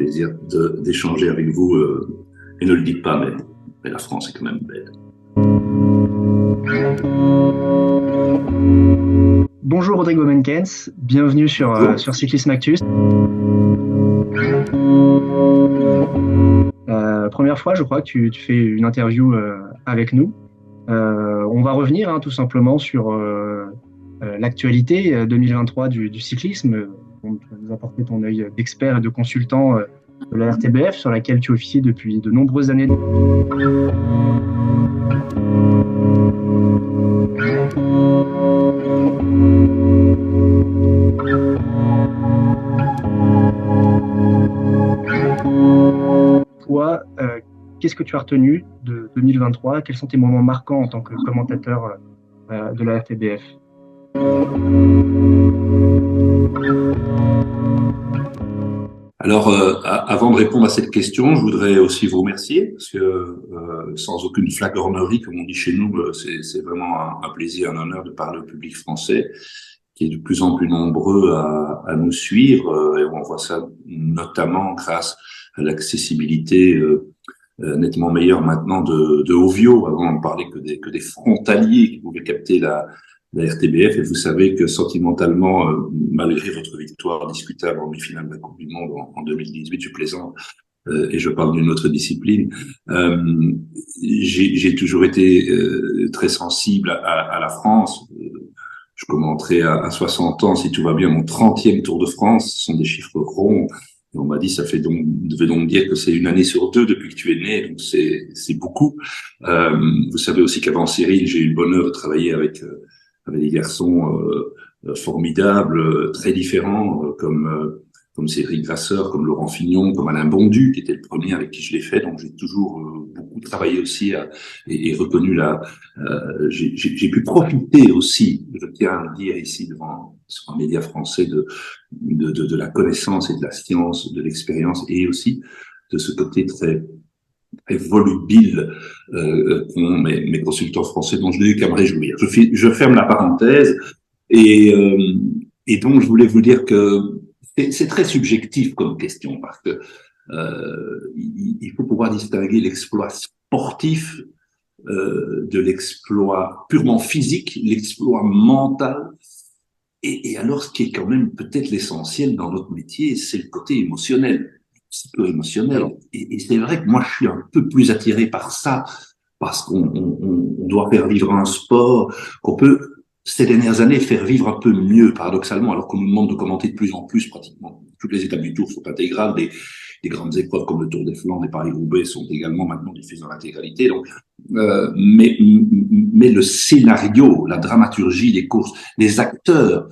plaisir d'échanger avec vous. Et ne le dites pas, mais la France est quand même belle. Bonjour Rodrigo Menkens, bienvenue sur Cyclisme Actus. Première fois, je crois que tu fais une interview avec nous. On va revenir tout simplement sur l'actualité 2023 du cyclisme. Donc, tu vas nous apporter ton œil d'expert et de consultant de la RTBF, sur laquelle tu officies depuis de nombreuses années. Toi, qu'est-ce que tu as retenu de 2023? Quels sont tes moments marquants en tant que commentateur de la RTBF? Alors, avant de répondre à cette question, je voudrais aussi vous remercier, parce que sans aucune flagornerie, comme on dit chez nous, c'est vraiment un plaisir, un honneur de parler au public français, qui est de plus en plus nombreux à nous suivre, et on voit ça notamment grâce à l'accessibilité nettement meilleure maintenant de Ovio. Avant, on ne parlait que des frontaliers qui pouvaient capter la RTBF, et vous savez que sentimentalement, malgré votre victoire discutable en demi-finale de la Coupe du Monde en 2018, je plaisante, et je parle d'une autre discipline, j'ai toujours été très sensible à la France. Je commenterai à 60 ans, si tout va bien, mon 30e Tour de France. Ce sont des chiffres ronds. Et on m'a dit, devait donc dire que c'est une année sur deux depuis que tu es né, donc c'est beaucoup. Vous savez aussi qu'avant Cyril, j'ai eu le bonheur de travailler avec des garçons formidables, très différents, comme Cédric Vasseur, comme Laurent Fignon, comme Alain Bondu, qui était le premier avec qui je l'ai fait. Donc j'ai toujours beaucoup travaillé aussi et reconnu j'ai pu profiter aussi, je tiens à le dire ici sur un média français, de la connaissance et de la science, de l'expérience, et aussi de ce côté très volubile qu'ont mes consultants français, dont je n'ai eu qu'à me réjouir. Je ferme la parenthèse, et donc je voulais vous dire que c'est très subjectif comme question, parce que il faut pouvoir distinguer l'exploit sportif de l'exploit purement physique, l'exploit mental. Et alors, ce qui est quand même peut-être l'essentiel dans notre métier, c'est le côté émotionnel, psycho-émotionnel. Et c'est vrai que moi, je suis un peu plus attiré par ça, parce qu'on doit faire vivre un sport qu'on peut, ces dernières années, faire vivre un peu mieux, paradoxalement, alors qu'on nous demande de commenter de plus en plus, pratiquement toutes les étapes du Tour sont intégrales, des grandes épreuves comme le Tour des Flandres et Paris-Roubaix sont également maintenant diffusées en intégralité. Donc, mais le scénario, la dramaturgie des courses, les acteurs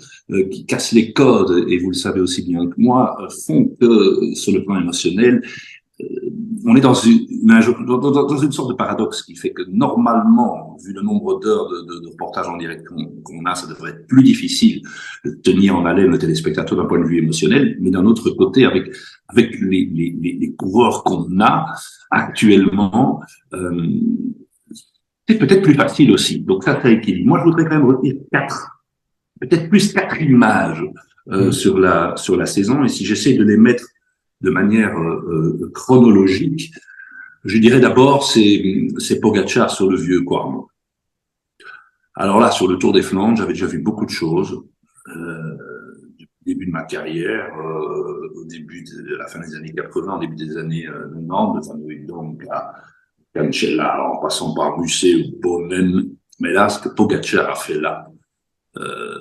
qui cassent les codes, et vous le savez aussi bien que moi, font que sur le plan émotionnel, on est dans une sorte de paradoxe qui fait que normalement, vu le nombre d'heures de reportages en direct qu'on a, ça devrait être plus difficile de tenir en haleine le téléspectateur d'un point de vue émotionnel. Mais d'un autre côté, avec les coureurs qu'on a actuellement, c'est peut-être plus facile aussi. Donc ça équilibre. Moi, je voudrais quand même retenir peut-être plus quatre images sur la saison. Et si j'essaie de les mettre de manière chronologique, je dirais d'abord c'est Pogačar sur le vieux Quarmont. Alors là, sur le Tour des Flandres, j'avais déjà vu beaucoup de choses du début de ma carrière, au début de la fin des années 80, au début des années 90, donc à Cancella, en passant par Musset ou Bonen. Mais là, ce que Pogačar a fait là,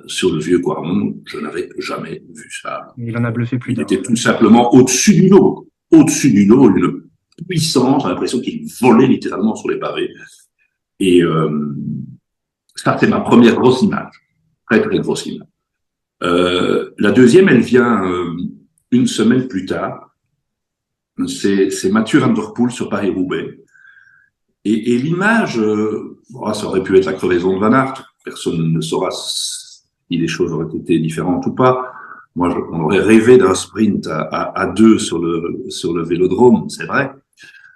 sur le vieux Quarmont, je n'avais jamais vu ça. Il en a bluffé plus Il d'un. était tout simplement au-dessus du lot, une puissance, j'ai l'impression qu'il volait littéralement sur les pavés. Et ça, c'est ma première grosse image, très très grosse image. La deuxième, elle vient une semaine plus tard. C'est Mathieu Van Der Poel sur Paris-Roubaix. Et l'image, ça aurait pu être la crevaison de Van Aert. Personne ne saura si les choses auraient été différentes ou pas. Moi, on aurait rêvé d'un sprint à deux sur le vélodrome, c'est vrai.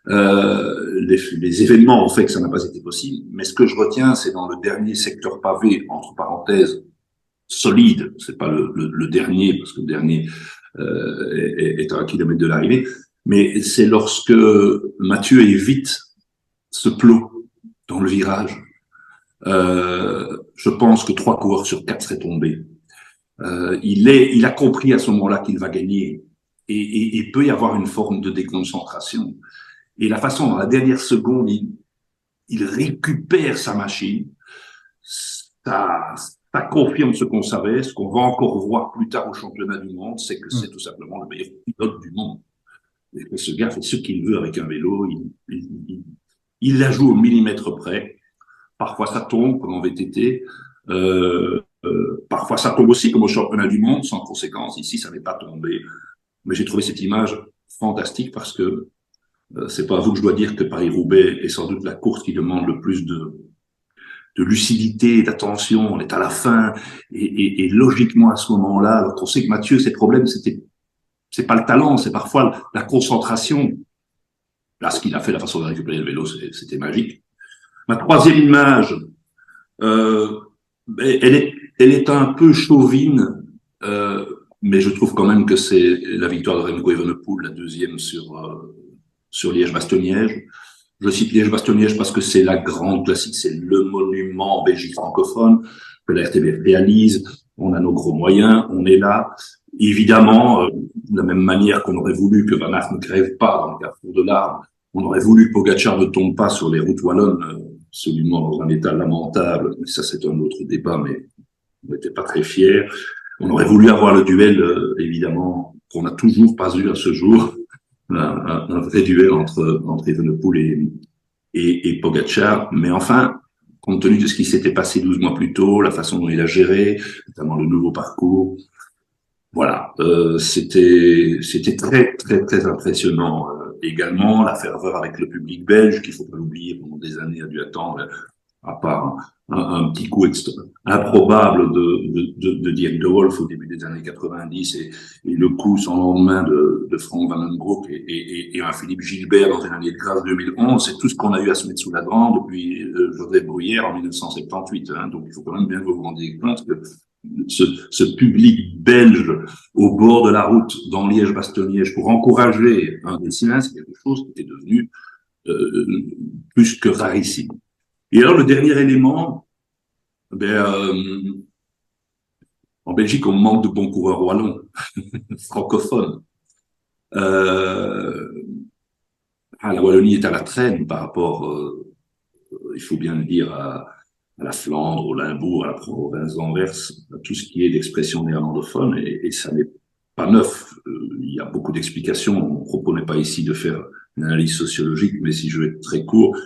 Les événements ont fait que ça n'a pas été possible. Mais ce que je retiens, c'est dans le dernier secteur pavé, entre parenthèses, solide. C'est pas le dernier, parce que le dernier est à 1 kilomètre de l'arrivée. Mais c'est lorsque Mathieu évite ce plot dans le virage. Je pense que 3 coureurs sur 4 seraient tombés. Il a compris à ce moment-là qu'il va gagner. Et il peut y avoir une forme de déconcentration. Et la façon, dans la dernière seconde, il récupère sa machine. Ça confirme ce qu'on savait, ce qu'on va encore voir plus tard au championnat du monde, c'est que c'est tout simplement le meilleur pilote du monde. Et que ce gars fait ce qu'il veut avec un vélo, il la joue au millimètre près. Parfois ça tombe, comme en VTT. Parfois ça tombe aussi, comme au championnat du monde, sans conséquence. Ici, ça n'est pas tombé. Mais j'ai trouvé cette image fantastique parce que c'est pas à vous que je dois dire que Paris-Roubaix est sans doute la course qui demande le plus de lucidité, d'attention. On est à la fin et logiquement à ce moment-là, alors qu'on sait que Mathieu, ses problèmes, c'est pas le talent, c'est parfois la concentration. Là, ce qu'il a fait, la façon de récupérer le vélo, c'était magique. Ma troisième image, euh, elle est un peu chauvine, mais je trouve quand même que c'est la victoire de Remco Evenepoel, la deuxième sur Liège-Bastogne-Liège. Je cite Liège-Bastogne-Liège parce que c'est la grande classique, c'est le monument en Belgique francophone que la RTBF réalise. On a nos gros moyens, on est là. Évidemment, de la même manière qu'on aurait voulu que Van Aert ne crève pas dans le carrefour de l'Arve, on aurait voulu que Pogacar ne tombe pas sur les routes wallonnes, absolument dans un état lamentable. Mais ça, c'est un autre débat, mais on n'était pas très fiers. On aurait voulu avoir le duel, évidemment, qu'on n'a toujours pas eu à ce jour, un vrai duel entre Evenepoel et Pogacar. Mais enfin, compte tenu de ce qui s'était passé 12 mois plus tôt, la façon dont il a géré, notamment le nouveau parcours, voilà, c'était très très très impressionnant. Également, la ferveur avec le public belge, qu'il faut pas l'oublier, pendant des années a dû attendre, à part un petit coup improbable de Dirk de Wolf au début des années 90 et le coup sans lendemain de Frank Van den Broek et un Philippe Gilbert dans une année de grâce 2011, c'est tout ce qu'on a eu à se mettre sous la dent depuis Joseph Bruyère en 1978. Hein, donc il faut quand même bien que vous vous rendiez compte que ce public belge au bord de la route dans Liège-Bastogne-Liège pour encourager un dessin, c'est quelque chose qui est devenu plus que rarissime. Et alors, le dernier élément, en Belgique, on manque de bons coureurs wallons, francophones. La Wallonie est à la traîne par rapport, il faut bien le dire, à la Flandre, au Limbourg, à la province d'Anvers, à tout ce qui est d'expression néerlandophone, et ça n'est pas neuf. Il y a beaucoup d'explications. Mon propos n'est pas ici de faire une analyse sociologique, mais si je vais être très court,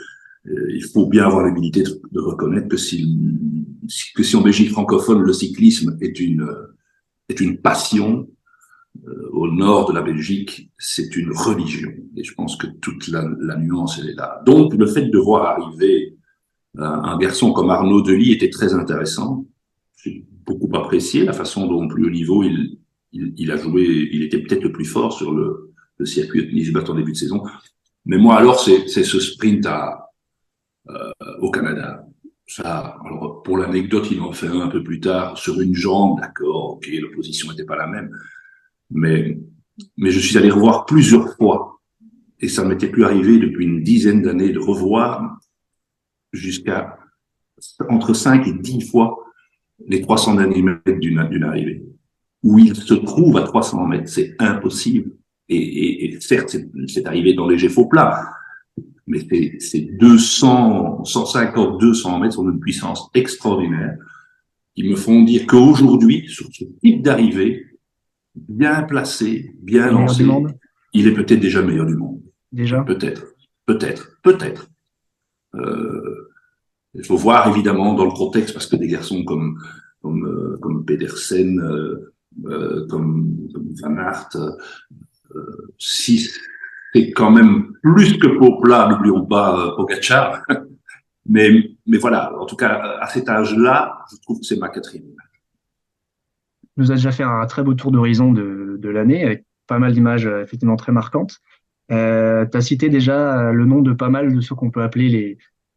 il faut bien avoir l'humilité de reconnaître que si en Belgique francophone, le cyclisme est une passion, au nord de la Belgique, c'est une religion. Et je pense que toute la nuance, elle est là. Donc, le fait de voir arriver un garçon comme Arnaud Delis était très intéressant. J'ai beaucoup apprécié la façon dont, plus haut niveau, il a joué. Il était peut-être le plus fort sur le circuit de Nice-Batte en début de saison. Mais moi, alors, c'est ce sprint au Canada. Ça, alors, pour l'anecdote, il en fait un peu plus tard sur une jambe, d'accord, ok, l'opposition n'était pas la même, mais je suis allé revoir plusieurs fois, et ça m'était plus arrivé depuis une dizaine d'années de revoir jusqu'à entre 5 et 10 fois les 300 derniers mètres d'une arrivée, où il se trouve à 300 mètres, c'est impossible, et certes, c'est arrivé dans les faux plats, mais c'est 200, 150, 200 mètres sur une puissance extraordinaire qui me font dire qu'aujourd'hui, sur ce type d'arrivée, bien placé, bien lancé, il est peut-être déjà le meilleur du monde. Déjà? Peut-être. Il faut voir évidemment dans le contexte parce que des garçons comme Pedersen, comme Van Aert, si c'est quand même plus que Popla, n'oublions pas Pogacar. mais voilà, en tout cas, à cet âge-là, je trouve que c'est ma quatrième image. Tu nous as déjà fait un très beau tour d'horizon de l'année, avec pas mal d'images effectivement très marquantes. Tu as cité déjà le nom de pas mal de ceux qu'on peut appeler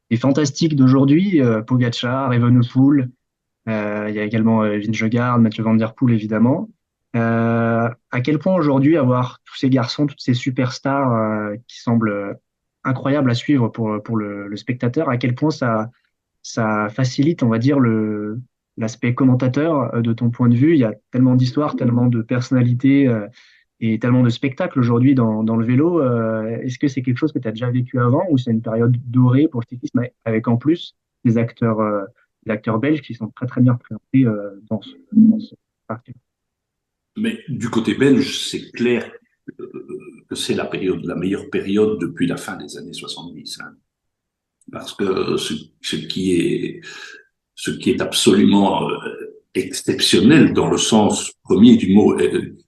les fantastiques d'aujourd'hui, Pogacar, Evenepoel, il y a également Vingegaard, Mathieu Van Der Poel évidemment. À quel point aujourd'hui avoir tous ces garçons, toutes ces superstars qui semblent incroyables à suivre pour le spectateur, à quel point ça facilite, on va dire, l'aspect commentateur de ton point de vue. Il y a tellement d'histoires, tellement de personnalités et tellement de spectacles aujourd'hui dans le vélo. Est-ce que c'est quelque chose que tu as déjà vécu avant ou c'est une période dorée pour le cyclisme avec en plus des acteurs belges qui sont très très bien représentés dans ce parc? Mais du côté belge, c'est clair que c'est la meilleure période depuis la fin des années 70. Hein. Parce que ce qui est absolument exceptionnel dans le sens premier du mot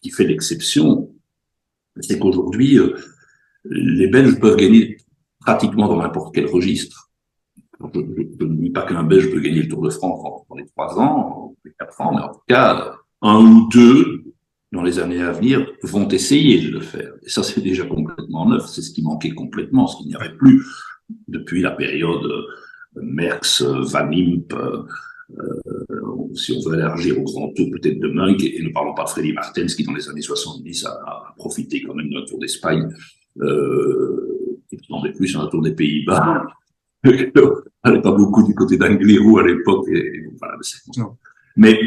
qui fait l'exception, c'est qu'aujourd'hui, les Belges peuvent gagner pratiquement dans n'importe quel registre. Je ne dis pas qu'un Belge peut gagner le Tour de France dans les 3 ans, les 4 ans, mais en tout cas, un ou deux dans les années à venir vont essayer de le faire. Et ça, c'est déjà complètement neuf. C'est ce qui manquait complètement, ce qu'il n'y avait plus depuis la période Merckx, Van Impe, si on veut élargir au grand tour peut-être de Munk, et ne parlons pas de Freddy Martens qui dans les années 70 a profité quand même d'un Tour d'Espagne qui ressemblait plus à un Tour des Pays-Bas. Elle n'avait pas beaucoup du côté d'Angliru à l'époque. Voilà, mais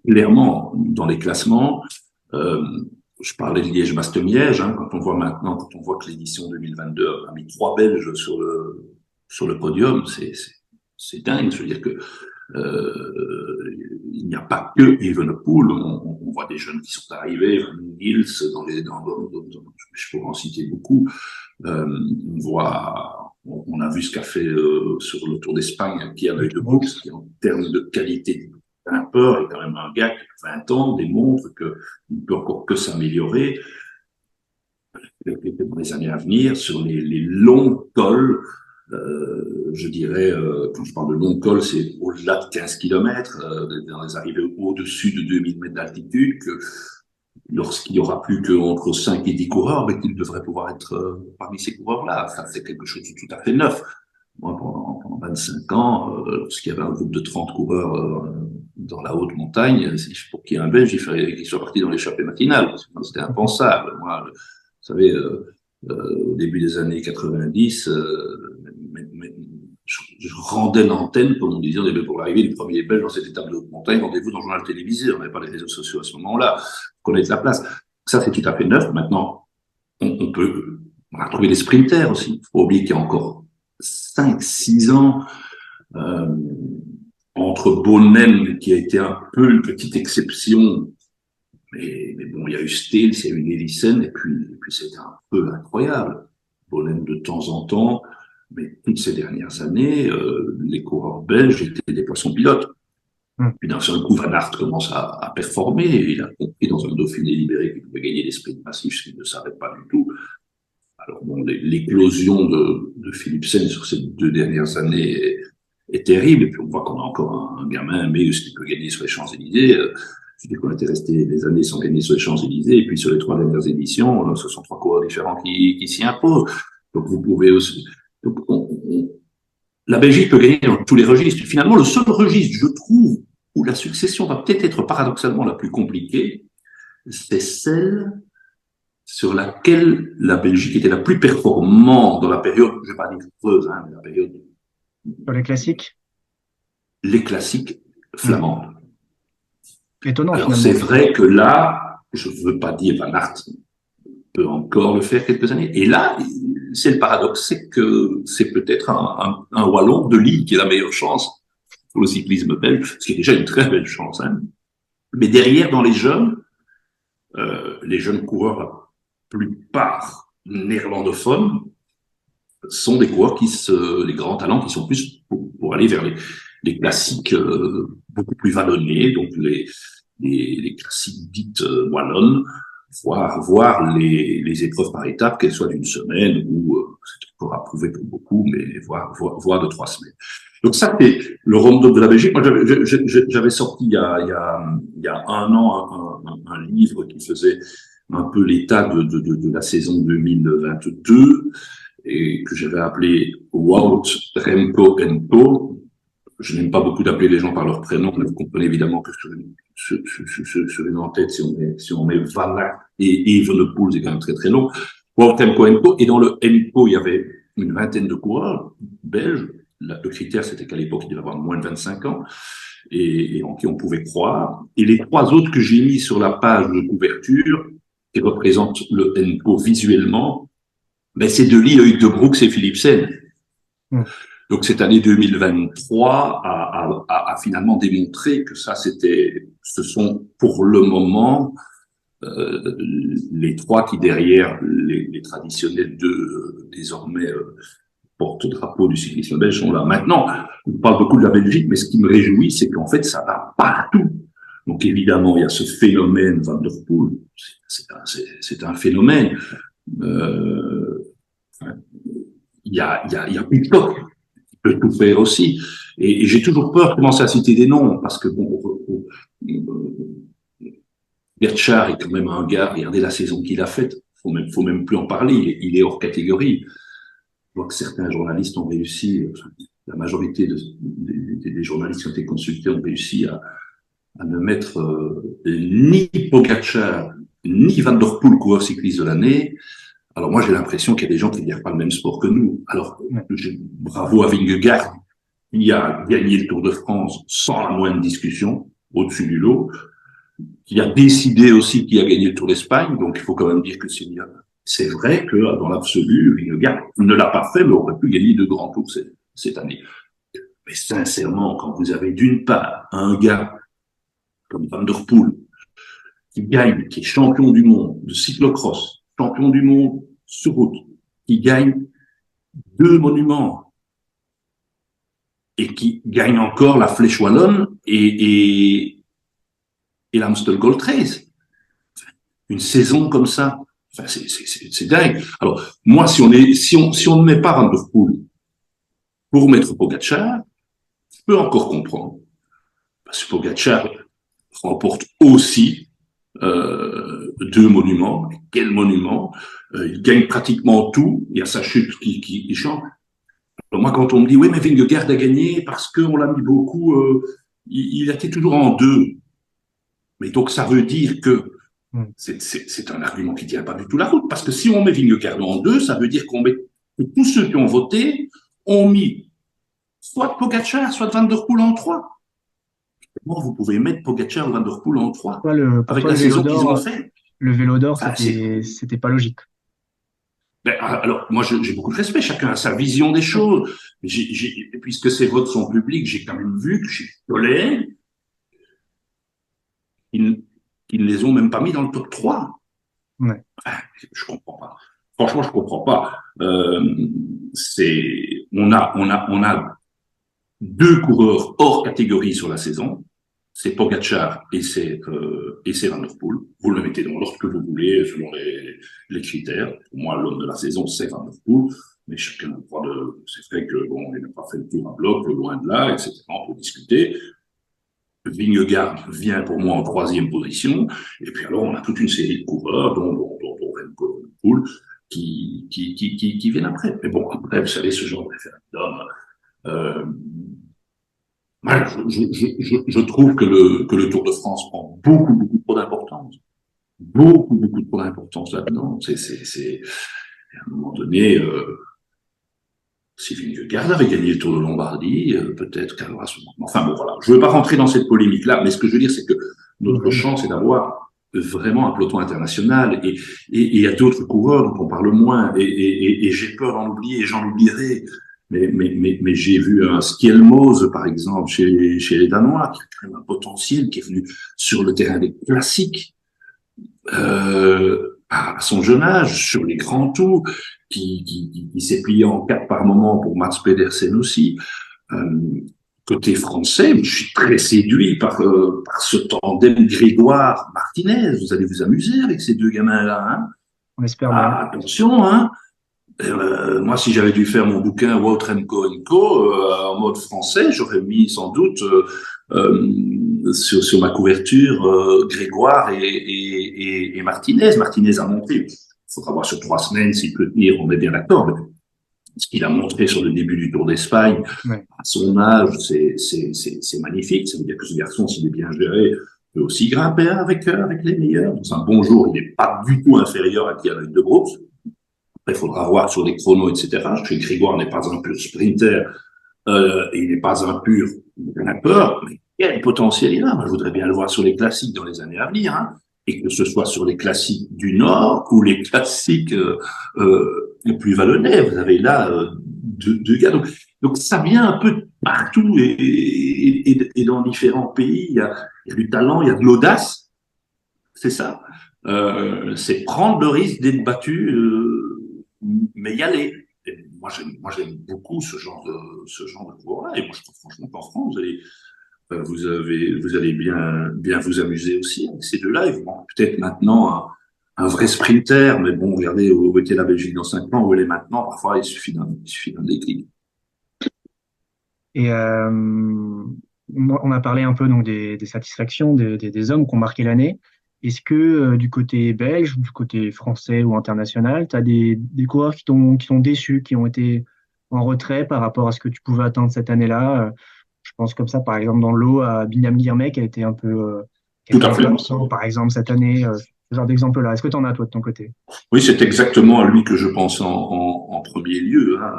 clairement, dans les classements, je parlais de Liège-Bastogne-Liège, hein, quand on voit maintenant, quand on voit que l'édition 2022 a mis 3 Belges sur le podium, c'est dingue. Je veux dire que il n'y a pas que Evenepoel. On voit des jeunes qui sont arrivés, Nils, je pourrais en citer beaucoup. On a vu ce qu'a fait sur le Tour d'Espagne Pierre Lebeaux, qui en termes de qualité grimpeur est quand même un gars qui a 20 ans, démontre qu'il peut encore que s'améliorer dans les années à venir sur les longs cols. Je dirais, quand je parle de long col, c'est au-delà de 15 km, dans les arrivées au-dessus de 2000 mètres d'altitude, que lorsqu'il n'y aura plus qu'entre 5 et 10 coureurs, mais qu'il devrait pouvoir être parmi ces coureurs-là. Ça, c'est quelque chose de tout à fait neuf. Moi, pendant 25 ans, lorsqu'il y avait un groupe de 30 coureurs dans la haute montagne, pour qu'il y ait un Belge, il fallait qu'il soit parti dans l'échappée matinale. C'était impensable. Moi, vous savez, au début des années 90, je rendais l'antenne pour nous dire, pour l'arrivée du premier Belge dans cette étape de haute montagne, rendez-vous dans le journal télévisé. On n'avait pas les réseaux sociaux à ce moment-là, connaître la place. Ça, c'est tout à fait neuf. Maintenant, on peut retrouver des sprinters aussi. Il faut oublier qu'il y a encore 5-6 ans, entre Bonen, qui a été un peu une petite exception, mais bon, il y a eu Stels, il y a eu Nelissen, et puis c'était un peu incroyable. Bonen de temps en temps, mais toutes ces dernières années, les coureurs belges étaient des poissons pilotes. Puis d'un seul coup, Van Aert commence à performer, et il a compris dans un Dauphiné libéré qu'il pouvait gagner des sprints massifs, ce qu'il ne savait pas du tout. Alors bon, l'éclosion de Philipsen sur ces 2 dernières années est terrible, et puis on voit qu'on a encore un gamin, Meus, qui peut gagner sur les Champs-Élysées. Je dis qu'on était resté des années sans gagner sur les Champs-Élysées, et puis sur les 3 dernières éditions, ce sont 3 coureurs différents qui s'y imposent. Donc vous pouvez aussi... Donc, la Belgique peut gagner dans tous les registres. Finalement, le seul registre, je trouve, où la succession va peut-être être paradoxalement la plus compliquée, c'est celle sur laquelle la Belgique était la plus performante dans la période, je ne vais pas dire creuse, hein, mais la période... Sur les classiques? Les classiques flamandes. Étonnant, alors, finalement. C'est vrai que là, je ne veux pas dire Van Aert peut encore le faire quelques années. Et là, c'est le paradoxe, c'est que c'est peut-être un Wallon de Lille qui a la meilleure chance pour le cyclisme belge, ce qui est déjà une très belle chance. Hein. Mais derrière, dans les jeunes coureurs, la plupart néerlandophones, sont des coureurs les grands talents qui sont plus pour aller vers les classiques beaucoup plus vallonnés, donc les classiques dites wallonnes, voir les épreuves par étapes, qu'elles soient d'une semaine ou c'est encore approuvé pour beaucoup, mais voir de 3 semaines. Donc ça, c'est le round-up de la Belgique. Moi, j'avais sorti il y a 1 an un livre qui faisait un peu l'état de la saison 2022 et que j'avais appelé Wout, Remco and Co. je n'aime pas beaucoup d'appeler les gens par leur prénom, mais vous comprenez évidemment que sur une en-tête, si on met Van Aert et Evenepoel, c'est quand même très très long. Wout Remco, et dans le Emco, il y avait une vingtaine de coureurs belges. Le critère, c'était qu'à l'époque, il devait avoir moins de 25 ans, et en qui on pouvait croire. Et les trois autres que j'ai mis sur la page de couverture, qui représentent le Emco visuellement, ben, c'est De Ligt, Uijtdebroeks et Philipsen. Donc cette année 2023 a finalement démontré que ce sont pour le moment les trois qui derrière les traditionnels deux désormais porte-drapeau du cyclisme belge sont là. Maintenant, on parle beaucoup de la Belgique, mais ce qui me réjouit, c'est qu'en fait ça va partout. Donc évidemment, il y a ce phénomène Van der Poel, c'est un phénomène. Il y a Pitcock qui peut tout faire aussi. Et j'ai toujours peur de commencer à citer des noms, parce que bon, Bertschard est quand même un gars, regardez la saison qu'il a faite, faut même plus en parler, il est hors catégorie. Je vois que certains journalistes ont réussi, la majorité des journalistes qui ont été consultés ont réussi à ne mettre ni Pogacar, ni Van der Poel coureur cycliste de l'année. Alors moi, j'ai l'impression qu'il y a des gens qui ne regardent pas le même sport que nous. Alors, bravo à Vingegaard, qui a gagné le Tour de France sans la moindre discussion, au-dessus du lot, qui a décidé aussi qu'il a gagné le Tour d'Espagne. Donc, il faut quand même dire que c'est vrai que dans l'absolu, Vingegaard ne l'a pas fait, mais aurait pu gagner de grands tours cette année. Mais sincèrement, quand vous avez d'une part un gars comme Van der Poel, qui gagne, qui est champion du monde de cyclocross, champion du monde sur route, qui gagne 2 monuments et qui gagne encore la Flèche Wallonne et l'Amstel Gold Race. Une saison comme ça, enfin, c'est dingue. Alors, moi, si on ne met pas Van der Poel pour mettre Pogacar, je peux encore comprendre. Parce que Pogacar remporte aussi 2 monuments. Quel monument? Il gagne pratiquement tout. Il y a sa chute qui change. Alors moi, quand on me dit, oui, mais Vingegaard a gagné parce qu'on l'a mis beaucoup, il était toujours en 2. Mais donc, ça veut dire que c'est un argument qui ne tient pas du tout la route. Parce que si on met Vingegaard en 2, ça veut dire que tous ceux qui ont voté ont mis soit Pogacar, soit Van der Poel en 3. Comment vous pouvez mettre Pogacar ou Van der Poel en 3 avec la saison qu'ils ont fait? Le vélo d'or, c'était pas logique. Ben, alors, moi, j'ai beaucoup de respect. Chacun a sa vision des choses. Puisque ces votes sont publics, j'ai quand même vu que j'ai des collègues qui ne les ont même pas mis dans le top 3. Ouais. Enfin, je comprends pas. Franchement, je comprends pas. On a 2 coureurs hors catégorie sur la saison. C'est Pogacar et c'est Van der Poel. Vous le mettez dans l'ordre que vous voulez, selon les critères. Pour moi, l'homme de la saison, c'est Van der Poel. Mais chacun a le droit c'est vrai que bon, il n'a pas fait le tour à bloc, loin de là, etc. On peut discuter. Vingegaard vient pour moi en 3e position. Et puis alors, on a toute une série de coureurs, dont Remco Evenepoel, qui viennent après. Mais bon, après, vous savez, ce genre de référendum, je trouve que le Tour de France prend beaucoup trop d'importance. Beaucoup trop d'importance là-dedans. À un moment donné, si Vingegaard avait gagné le Tour de Lombardie, peut-être qu'à ce moment. Enfin bon, voilà. Je ne veux pas rentrer dans cette polémique-là, mais ce que je veux dire, c'est que notre chance est d'avoir vraiment un peloton international et il y a d'autres coureurs dont on parle moins et j'ai peur d'en oublier et j'en oublierai. Mais j'ai vu un Skjelmose, par exemple, chez les Danois, qui a quand même un potentiel, qui est venu sur le terrain des classiques, à son jeune âge, sur les grands tours, qui s'est plié en 4 par moment pour Mats Pedersen aussi. Côté français, je suis très séduit par ce tandem Grégoire-Martinez. Vous allez vous amuser avec ces 2 gamins-là, hein. On espère bien. Attention, hein. Moi, si j'avais dû faire mon bouquin Wout Remco Co en mode français, j'aurais mis sans doute sur ma couverture Grégoire et Martinez. Martinez a montré. Il faudra voir sur 3 semaines s'il peut tenir, on est bien d'accord. Ce qu'il a montré sur le début du Tour d'Espagne, Ouais. à son âge, c'est magnifique. Ça veut dire que ce garçon, s'il est bien géré, peut aussi grimper avec les meilleurs. Dans un bon jour, il n'est pas du tout inférieur à qui avec De Bruyne. Après, il faudra voir sur les chronos, etc. Je sais que Grégoire n'est pas un pur sprinter, et il n'est pas un pur grimpeur, mais quel potentiel il a. Moi, je voudrais bien le voir sur les classiques dans les années à venir, hein, et que ce soit sur les classiques du Nord ou les classiques les plus vallonnais. Vous avez là deux gars. Donc, ça vient un peu de partout et dans différents pays. Il y a du talent, il y a de l'audace, c'est ça. C'est prendre le risque d'être battu, mais y aller. Et moi, j'aime beaucoup ce genre de coureur-là. Et moi, je trouve franchement qu'en France, vous allez bien vous amuser aussi avec ces deux-là. Ils vont peut-être maintenant un vrai sprinter, mais bon, regardez où était la Belgique dans 5 ans, où elle est maintenant. Parfois, il suffit d'un déclic. Et on a parlé un peu donc des satisfactions des hommes qui ont marqué l'année. Est-ce que du côté belge, du côté français ou international, tu as des coureurs qui t'ont déçu, qui ont été en retrait par rapport à ce que tu pouvais atteindre cette année-là? Je pense comme ça, par exemple, dans l'eau à Binyam Girmay, qui a Tout été à un peu fait. absent, par exemple, cette année. Ce genre d'exemple-là. Est-ce que tu en as, toi, de ton côté? Oui, c'est exactement à lui que je pense en premier lieu, hein.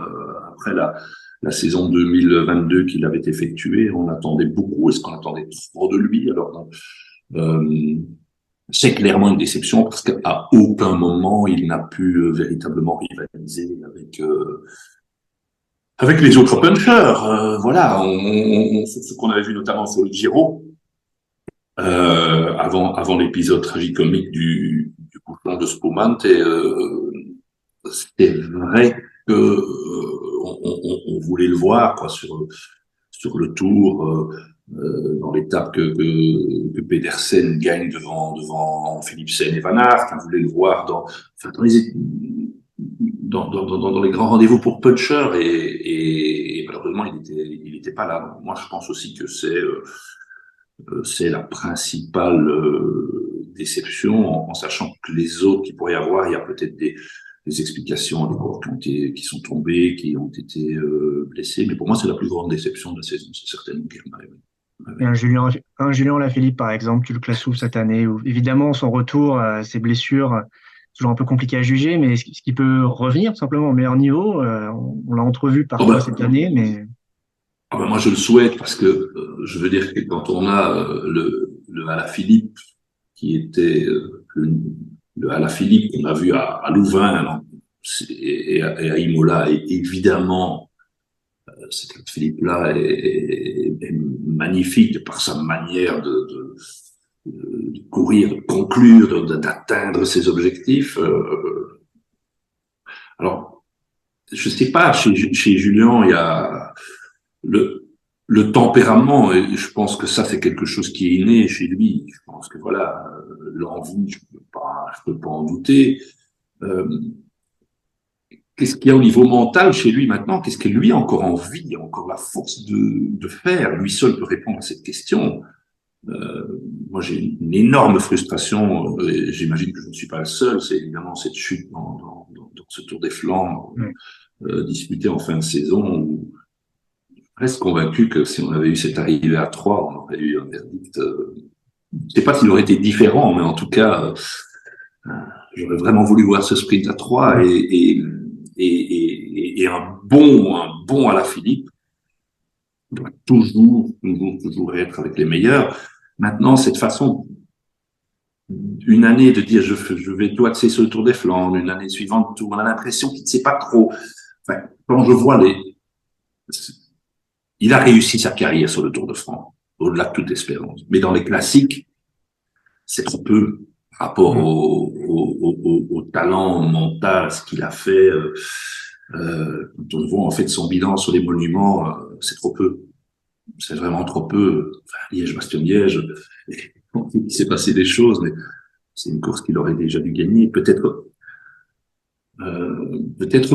Après la saison 2022 qu'il avait effectuée, on attendait beaucoup. Est-ce qu'on attendait trop de lui? Alors, c'est clairement une déception parce qu'à aucun moment il n'a pu véritablement rivaliser avec les autres punchers. Voilà, ce qu'on avait vu notamment sur le Giro, avant l'épisode tragicomique du bouchon de Spumante. C'est vrai que on voulait le voir quoi sur le tour, dans l'étape que Pedersen gagne devant Philipsen et Van Aert. On voulait le voir enfin, dans les grands rendez-vous pour Puncher et malheureusement il était pas là. Donc, moi je pense aussi que c'est la principale déception, en sachant que les autres qu'il pourrait y avoir, il y a peut-être des explications, des coureurs qui sont tombés, qui ont été blessés. Mais pour moi, c'est la plus grande déception de la saison, c'est certainement Guermay. Ouais, Et ouais. Un Julien Lafilippe, par exemple, tu le classes où cette année? Où, évidemment, son retour, ses blessures, toujours un peu compliqué à juger, mais est-ce qu'il peut revenir tout simplement au meilleur niveau? On l'a entrevu Oh parfois cette ben, année, mais oh ben moi, je le souhaite parce que je veux dire que quand on a le Alaphilippe qui était le Alaphilippe qu'on a vu à Louvain alors, et à Imola, et évidemment, cet Philippe-là est magnifique de par sa manière de courir, de conclure, d'atteindre ses objectifs. Alors, je sais pas, chez Julien, il y a le, le tempérament, et je pense que ça, c'est quelque chose qui est inné chez lui. Je pense que voilà, l'envie, je peux pas en douter. Euh, Qu'est-ce qu'il y a au niveau mental chez lui maintenant? Qu'est-ce que lui a encore envie, a encore la force de faire? Lui seul peut répondre à cette question. Euh, Moi, j'ai une énorme frustration, et j'imagine que je ne suis pas le seul, c'est évidemment cette chute dans ce Tour des Flandres ouais. disputé en fin de saison, où je suis presque convaincu que si on avait eu cette arrivée à 3, on aurait eu un verdict. Je ne sais pas s'il aurait été différent, mais en tout cas, j'aurais vraiment voulu voir ce sprint à 3 et un bon à la Philippe doit toujours être avec les meilleurs. Maintenant, cette façon, une année de dire je vais doiter sur le Tour des Flandres, une année suivante, on a l'impression qu'il ne sait pas trop. Enfin, quand je vois il a réussi sa carrière sur le Tour de France, au-delà de toute espérance. Mais dans les classiques, c'est trop peu par rapport Mm. au talent mental, ce qu'il a fait. Quand on voit en fait son bilan sur les monuments, c'est trop peu. C'est vraiment trop peu. Enfin, Liège-Bastogne-Liège, il s'est passé des choses, mais c'est une course qu'il aurait déjà dû gagner. Peut-être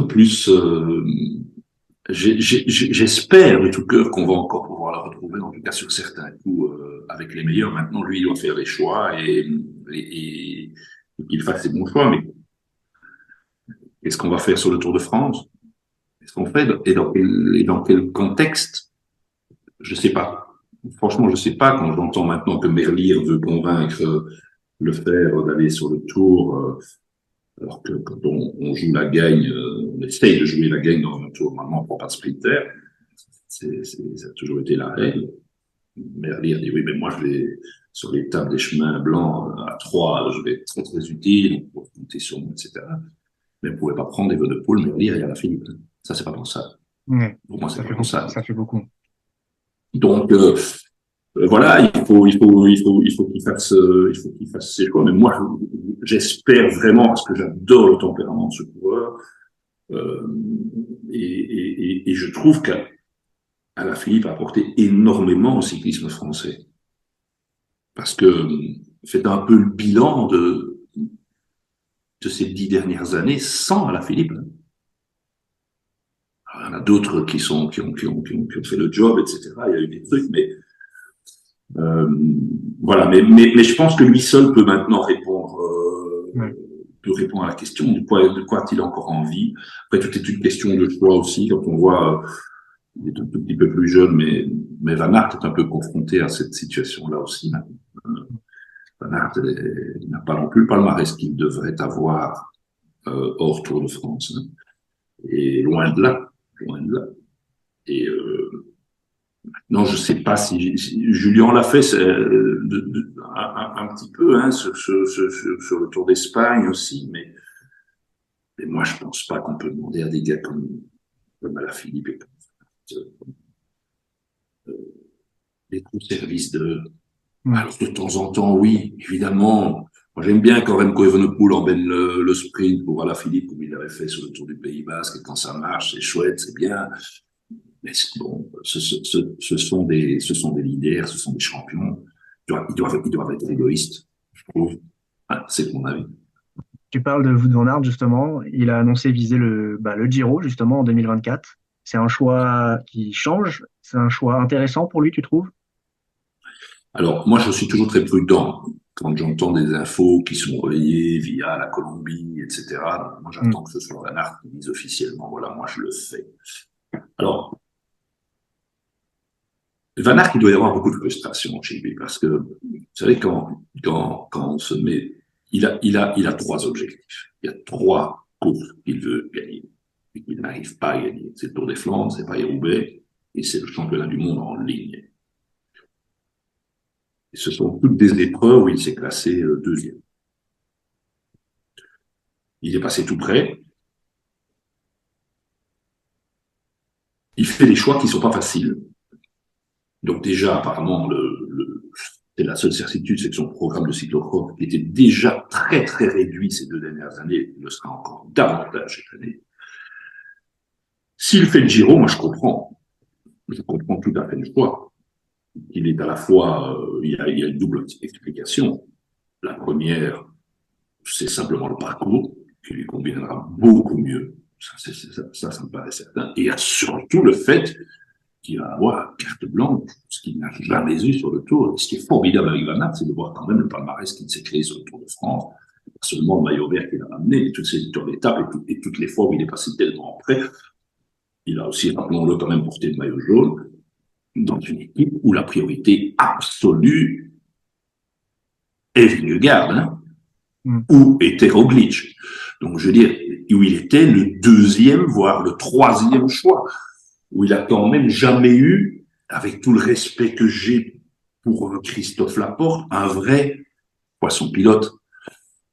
plus. J'espère de tout cœur qu'on va encore pouvoir la retrouver, en tout cas sur certains coups, avec les meilleurs. Maintenant, lui, il doit faire les choix et qu'il fasse ses bons choix. Mais qu'est-ce qu'on va faire sur le Tour de France? Qu'est-ce qu'on fait et dans quel contexte? Je sais pas. Franchement, je sais pas quand j'entends maintenant que Merlier veut convaincre le fer d'aller sur le tour, alors que quand on joue la gagne, on essaye de jouer la gagne dans un tour, normalement, on prend pas de sprinter. Ça a toujours été la règle. Merlier dit oui, mais moi, je vais, sur les tables des chemins blancs, à 3, je vais être très, très utile, on peut compter sur moi, etc. Mais vous ne pouvez pas prendre Evenepoel, Merlier et Alaphilippe. Ça, c'est pas pensable. Ouais, Pour moi, c'est ça pas fait beaucoup. pensable. Ça fait beaucoup. Donc, voilà, il faut qu'il fasse ses choix. Mais moi, j'espère vraiment, parce que j'adore le tempérament de ce coureur, euh, et je trouve qu'Alaphilippe a apporté énormément au cyclisme français. Parce que faites un peu le bilan de ces 10 dernières années sans Alaphilippe. Il y en a d'autres qui ont fait le job, etc. Il y a eu des trucs, mais Euh, voilà, mais je pense que lui seul peut maintenant Ouais. peut répondre à la question de quoi a-t-il encore envie. Après, tout est une question de choix aussi. Quand on voit, il est un tout petit peu plus jeune, mais Van Aert est un peu confronté à cette situation-là aussi. Van Aert n'a pas non plus le palmarès qu'il devrait avoir hors Tour de France. Hein. Et loin de là. Et non, je sais pas si Julien l'a fait un petit peu hein, sur le Tour d'Espagne aussi, mais moi je pense pas qu'on peut demander à des gars comme Alaphilippe et d'être au service de. Ouais. Alors de temps en temps, oui, évidemment. Moi j'aime bien quand Remco Evenepoel emmène le sprint pour Alaphilippe comme il l'avait fait sur le Tour du Pays Basque et quand ça marche, c'est chouette, c'est bien. Mais bon, ce sont des leaders, ce sont des champions. Ils doivent être égoïstes, je trouve. Ah, c'est mon avis. Tu parles de Wout van Aert, justement. Il a annoncé viser le Giro, justement, en 2024. C'est un choix qui change. C'est un choix intéressant pour lui, tu trouves? Alors, moi, je suis toujours très prudent quand j'entends des infos qui sont relayées via la Colombie, etc. Donc, moi, Hmm. j'attends que ce soit Van Aert qui dise officiellement, voilà, moi, je le fais. Alors, Van Aert, il doit y avoir beaucoup de frustration chez lui parce que, vous savez, quand on se met, il a trois objectifs. Il y a trois courses qu'il veut gagner et qu'il n'arrive pas à gagner. C'est le Tour des Flandres, c'est Paris-Roubaix et c'est le championnat du monde en ligne. Et ce sont toutes des épreuves où il s'est classé deuxième. Il est passé tout près. Il fait des choix qui ne sont pas faciles. Donc déjà, apparemment, c'est la seule certitude, c'est que son programme de cyclocross, qui était déjà très très réduit ces 2 dernières années, le sera encore davantage cette année. S'il fait le Giro, moi je comprends. Je comprends tout à fait le choix. Il est à la fois, il y a une double explication. La première, c'est simplement le parcours qui lui conviendra beaucoup mieux. Ça me paraît certain. Et il y a surtout le fait qu'il va avoir carte blanche, ce qu'il n'a jamais eu sur le Tour. Ce qui est formidable avec Van Aert, c'est de voir quand même le palmarès qu'il s'est créé sur le Tour de France. Pas seulement le maillot vert qu'il a ramené, mais toutes ses victoires d'étape et toutes les fois où il est passé tellement près. Il a aussi, rappelons-le, quand même porté le maillot jaune dans une équipe où la priorité absolue est Vingegaard, hein, Hmm. ou était Roglic. Donc, je veux dire, où il était le deuxième, voire le troisième choix, où il a quand même jamais eu, avec tout le respect que j'ai pour Christophe Laporte, un vrai poisson pilote.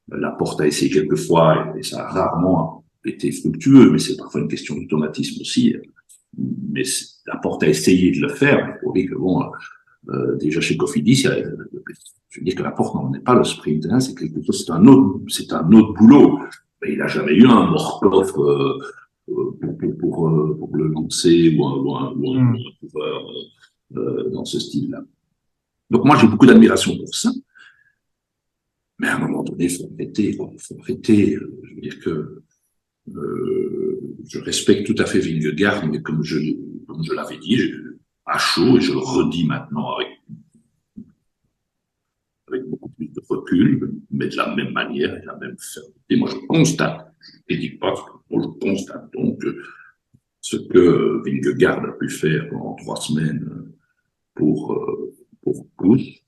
Laporte a essayé quelques fois et ça a rarement été fructueux, mais c'est parfois une question d'automatisme aussi. Mais Laporte a essayé de le faire. Il faut dire que bon, déjà chez Cofidis, je veux dire que Laporte n'en est pas le sprint, hein, c'est quelque chose, c'est un autre boulot. Mais il n'a jamais eu un Morkov pour le lancer ou Hmm. un coureur dans ce style-là. Donc moi j'ai beaucoup d'admiration pour ça, mais à un moment donné il faut arrêter. Faut arrêter. Je veux dire que je respecte tout à fait Vingegaard, mais comme je l'avais dit, à chaud et je le redis maintenant avec beaucoup plus de recul, mais de la même manière et de la même fermeté. Moi je constate, je ne dis pas, moi je constate donc ce que Vingegaard a pu faire pendant 3 semaines pour Bush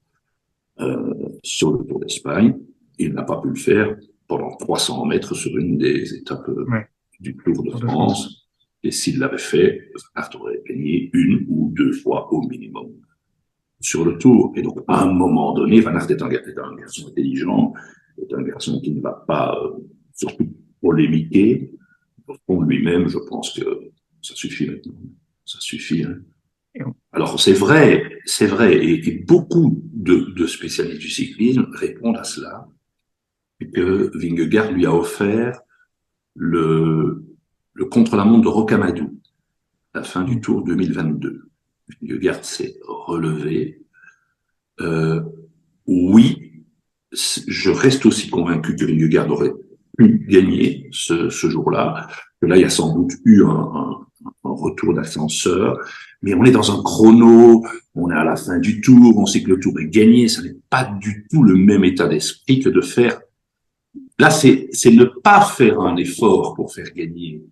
sur le Tour d'Espagne, il n'a pas pu le faire pendant 300 mètres sur une des étapes Ouais, du Tour de Tour de France. France. Et s'il l'avait fait, Van Aert aurait gagné 1 ou 2 fois au minimum sur le Tour. Et donc, à un moment donné, Van Aert est un garçon intelligent, est un garçon qui ne va pas surtout polémiquer. Au fond, lui-même, je pense que ça suffit maintenant. Ça suffit. Hein. Alors, c'est vrai, et beaucoup de spécialistes du cyclisme répondent à cela, que Vingegaard lui a offert le contre-la-montre de Rocamadour, à la fin du Tour 2022. Vingegaard s'est relevé. Oui, je reste aussi convaincu que Vingegaard aurait pu gagner ce jour-là. Que là, il y a sans doute eu un retour d'ascenseur, mais on est dans un chrono, on est à la fin du tour, on sait que le tour est gagné, ça n'est pas du tout le même état d'esprit que de faire. Là, c'est ne pas faire un effort pour faire gagner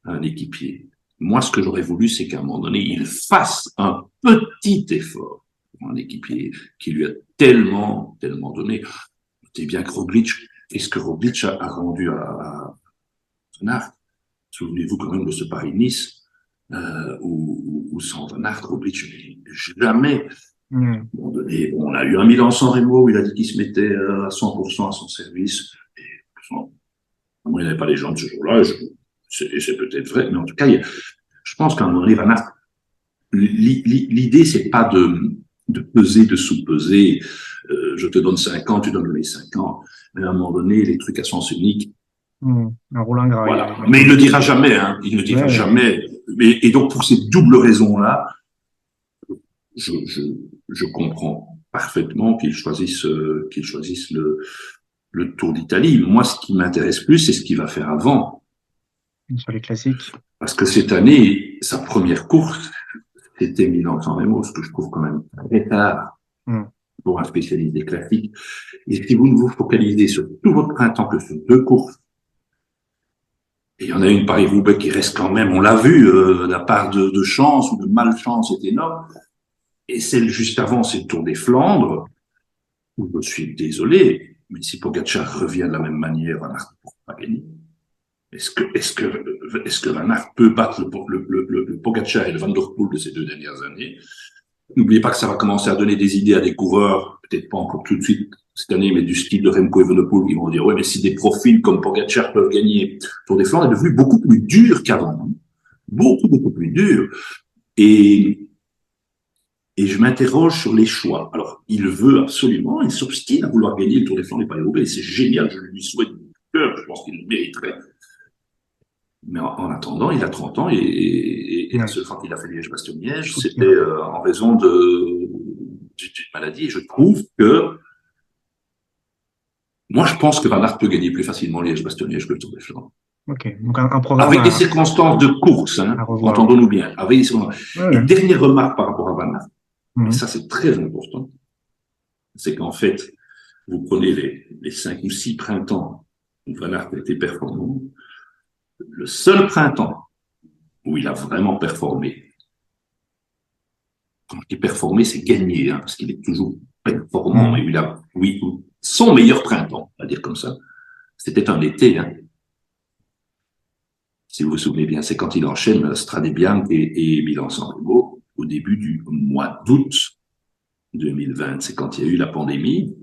un équipier. Moi, ce que j'aurais voulu, c'est qu'à un moment donné, il fasse un petit effort pour un équipier qui lui a tellement donné. C'est bien que Roglic, qu'est-ce que Roglic a rendu à Van Aert? Souvenez-vous quand même de ce Paris-Nice, où sans Van Aert, Roglic, jamais. À un moment donné, on a eu un Milan-San Remo où il a dit qu'il se mettait à 100% à son service. Et, moi, il n'y avait pas les gens de ce jour-là, c'est peut-être vrai, mais en tout cas, je pense qu'à un moment donné, Van Aert, l'idée, c'est pas de peser, de sous-peser, je te donne 5 ans, tu donnes les 5 ans, mais à un moment donné, les trucs à sens unique. Un Roland Gras. Voilà. Mais il ne dira jamais, hein. Il ne dira jamais. Et donc, pour ces doubles raisons-là, je comprends parfaitement qu'il choisisse le Tour d'Italie. Moi, ce qui m'intéresse plus, c'est ce qu'il va faire avant. Sur les classiques. Parce que cette année, sa première course, c'était Milan-San Remo, ce que je trouve quand même très tard pour un spécialiste des classiques. Et si vous ne vous focalisez sur tout votre printemps que sur 2 courses, et il y en a une Paris-Roubaix qui reste quand même, on l'a vu, la part de chance ou de malchance est énorme. Et celle juste avant, c'est le Tour des Flandres, où je suis désolé, mais si Pogacar revient de la même manière, Van Aert ne pourra pas gagner. Est-ce que Van Aert peut battre le Pogacar et le Van der Poel de ces 2 dernières années? N'oubliez pas que ça va commencer à donner des idées à des coureurs, peut-être pas encore tout de suite cette année, mais du style de Remco Evenepoel, qui vont dire, ouais, mais si des profils comme Pogacar peuvent gagner Tour des Flandres, est devenu beaucoup plus dur qu'avant. Beaucoup plus dur. Et je m'interroge sur les choix. Alors, il veut absolument, il s'obstine à vouloir gagner le Tour des Flandres et Paris-Roubaix, et c'est génial, je lui souhaite du cœur, je pense qu'il le mériterait. Mais en attendant, il a 30 ans et la seule fois qu'il a fait Liège-Bastogne-Liège, c'était en raison d'une maladie. Et je trouve que, moi, je pense que Van Aert peut gagner plus facilement Liège-Bastogne-Liège que le Tour des Flandres. Ok, donc un programme. Avec des circonstances de course, hein, entendons-nous bien. Avec des circonstances. Une dernière remarque par rapport à Van Aert, et ça c'est très important, c'est qu'en fait, vous prenez les 5 ou 6 printemps où Van Aert a été performant, le seul printemps où il a vraiment performé, quand je dis performé, c'est gagné, hein, parce qu'il est toujours performant, mais il a, oui, son meilleur printemps, on va dire comme ça, c'était un été, hein. Si vous vous souvenez bien, c'est quand il enchaîne Strade Bianche et Milan-San Remo au début du mois d'août 2020. C'est quand il y a eu la pandémie.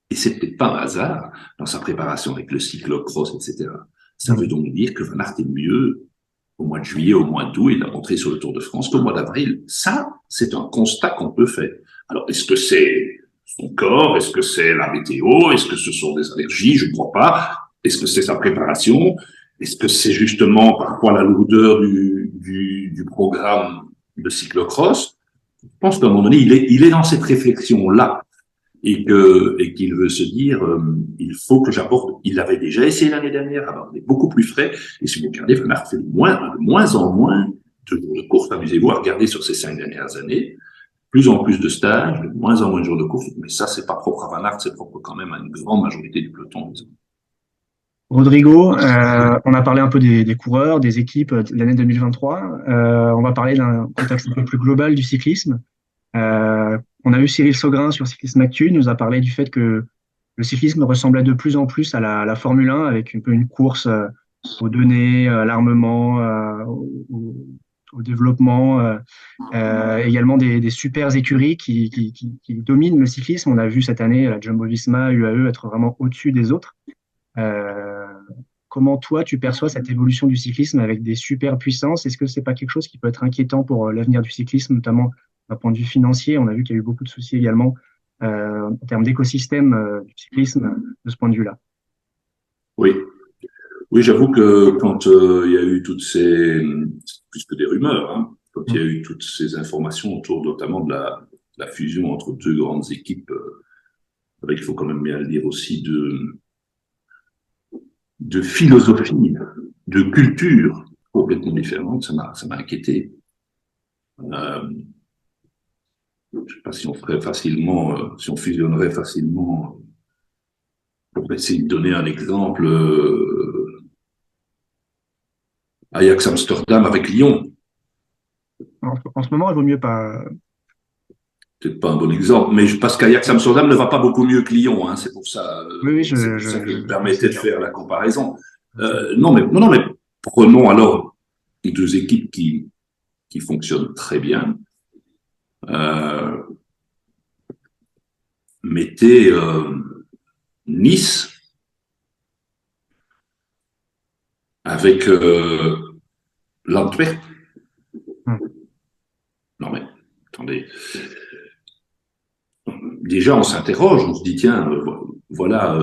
Et c'est peut-être pas un hasard dans sa préparation avec le cyclocross, etc. Ça veut donc dire que Van Aert est mieux au mois de juillet, au mois d'août, il a montré sur le Tour de France qu'au mois d'avril. Ça, c'est un constat qu'on peut faire. Alors, est-ce que c'est son corps? Est-ce que c'est la météo? Est-ce que ce sont des allergies? Je ne crois pas. Est-ce que c'est sa préparation? Est-ce que c'est justement par rapport à la lourdeur du programme de cyclocross? Je pense qu'à un moment donné, il est dans cette réflexion-là et qu'il veut se dire, il faut que j'aborde. Il l'avait déjà essayé l'année dernière, alors il est beaucoup plus frais. Et si vous regardez, Van Aert fait de moins en moins de jours de course. Amusez-vous à regarder sur ces 5 dernières années. Plus en plus de stages, de moins en moins de jours de course. Mais ça, c'est pas propre à Van Aert, c'est propre quand même à une grande majorité du peloton. Rodrigo, on a parlé un peu des coureurs, des équipes de l'année 2023. On va parler d'un contexte un peu plus global du cyclisme. On a eu Cyril Saugrain sur Cyclisme Actu, il nous a parlé du fait que le cyclisme ressemblait de plus en plus à la Formule 1 avec un peu une course aux données, à l'armement, au développement, également des super écuries qui dominent le cyclisme. On a vu cette année la Jumbo-Visma, UAE être vraiment au-dessus des autres. Euh, Comment toi tu perçois cette évolution du cyclisme avec des super puissances? Est-ce que c'est pas quelque chose qui peut être inquiétant pour l'avenir du cyclisme, notamment d'un point de vue financier? On a vu qu'il y a eu beaucoup de soucis également en termes d'écosystème du cyclisme de ce point de vue-là. Oui, oui, j'avoue que quand il y a eu toutes ces, plus que des rumeurs, hein, quand il y a eu toutes ces informations autour notamment de la fusion entre deux grandes équipes, avec, il faut quand même bien le dire aussi, de philosophie, de culture complètement différente, ça m'a inquiété. Euh, je ne sais pas si on ferait facilement, si on fusionnerait facilement. Pour essayer de donner un exemple, Ajax Amsterdam avec Lyon. En ce moment, il vaut mieux pas. Peut-être pas un bon exemple, mais parce qu'Ajax Amsterdam ne va pas beaucoup mieux que Lyon, hein, Oui, oui, c'est pour ça que je me je sais permettais de bien. faire la comparaison. Je sais bien. Non, mais prenons alors deux équipes qui fonctionnent très bien. Euh, Mettez Nice avec l'Antwerp. Hum, Non mais attendez, déjà on s'interroge, on se dit tiens, voilà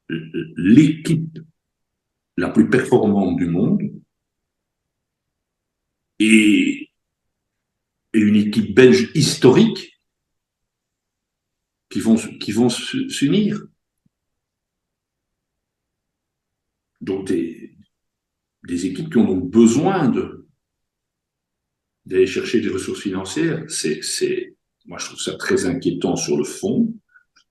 l'équipe la plus performante du monde et, et une équipe belge historique qui vont s'unir. Donc des équipes qui ont donc besoin d'aller chercher des ressources financières. Moi, je trouve ça très inquiétant sur le fond,